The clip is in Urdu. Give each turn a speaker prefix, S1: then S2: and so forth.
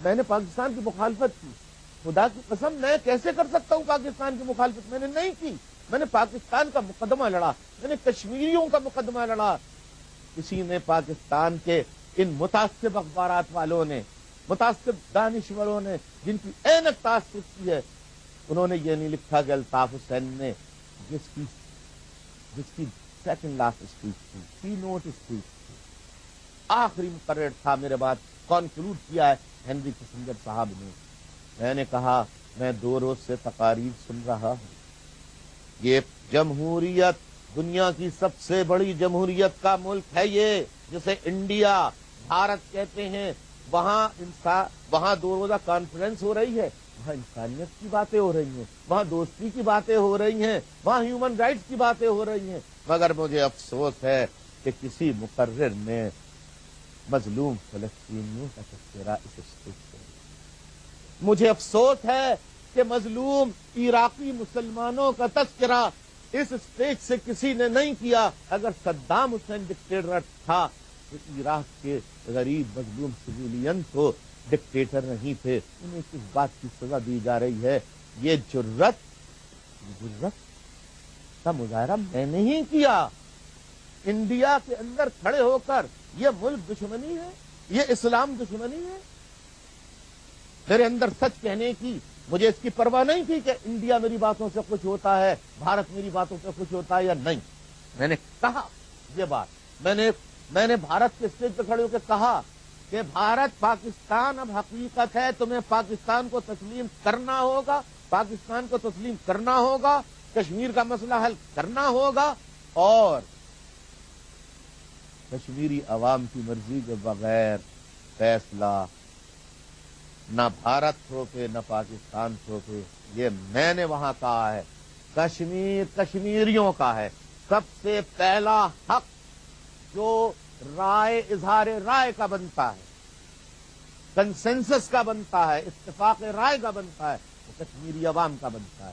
S1: میں نے پاکستان کی مخالفت کی، خدا کی قسم میں کیسے کر سکتا ہوں پاکستان کی مخالفت؟ میں نے نہیں کی، میں نے پاکستان کا مقدمہ لڑا، میں نے کشمیریوں کا مقدمہ لڑا۔ کسی نے پاکستان کے ان متعصب اخبارات والوں نے، متعصب دانشوروں نے جن کی اینک تعصب کی ہے، انہوں نے یہ نہیں لکھا کہ الطاف حسین نے جس کی سیکنڈ لاسٹ اسپیچ تھی، کی نوٹ اسپیچ تھی، آخری مقرر تھا، میرے بعد کنکلوڈ کیا ہے ہنری کسنجر صاحب نے۔ میں نے کہا میں 2 روز سے تقاریر سن رہا ہوں، یہ جمہوریت، دنیا کی سب سے بڑی جمہوریت کا ملک ہے یہ، جسے انڈیا بھارت کہتے ہیں، وہاں 2 روزہ کانفرنس ہو رہی ہے، وہاں انسانیت کی باتیں ہو رہی ہیں، وہاں دوستی کی باتیں ہو رہی ہیں، وہاں ہیومن رائٹس کی باتیں ہو رہی ہیں، مگر مجھے افسوس ہے کہ کسی مقرر نے مظلوم فلسطینیوں کا تذکرہ اس اسٹیج پر۔ مجھے افسوس ہے کہ مظلوم عراقی مسلمانوں کا تذکرہ اس اسٹیج سے کسی نے نہیں کیا۔ اگر صدام حسین ڈکٹیٹر تھا تو عراق کے غریب مظلوم سویلین کو ڈکٹیٹر نہیں تھے، انہیں کس بات کی سزا دی جا رہی ہے؟ یہ جرت کا مظاہرہ میں نہیں کیا۔ انڈیا کے اندر کھڑے ہو کر یہ ملک دشمنی ہے، یہ اسلام دشمنی ہے؟ میرے اندر سچ کہنے کی، مجھے اس کی پرواہ نہیں تھی کہ انڈیا میری باتوں سے خوش ہوتا ہے، بھارت میری باتوں سے خوش ہوتا ہے یا نہیں۔ میں نے کہا یہ بات، میں نے بھارت کے اسٹیج پہ کھڑے ہو کے کہا کہ بھارت پاکستان اب حقیقت ہے، تمہیں پاکستان کو تسلیم کرنا ہوگا، پاکستان کو تسلیم کرنا ہوگا، کشمیر کا مسئلہ حل کرنا ہوگا، اور کشمیری عوام کی مرضی کے بغیر فیصلہ نہ بھارت ٹھوکے نہ پاکستان ٹھوکے۔ یہ میں نے وہاں کہا ہے، کشمیر کشمیریوں کا ہے۔ سب سے پہلا حق جو اظہار رائے کا بنتا ہے، کنسنسس کا بنتا ہے، اتفاق رائے کا بنتا ہے، وہ کشمیری عوام کا بنتا ہے۔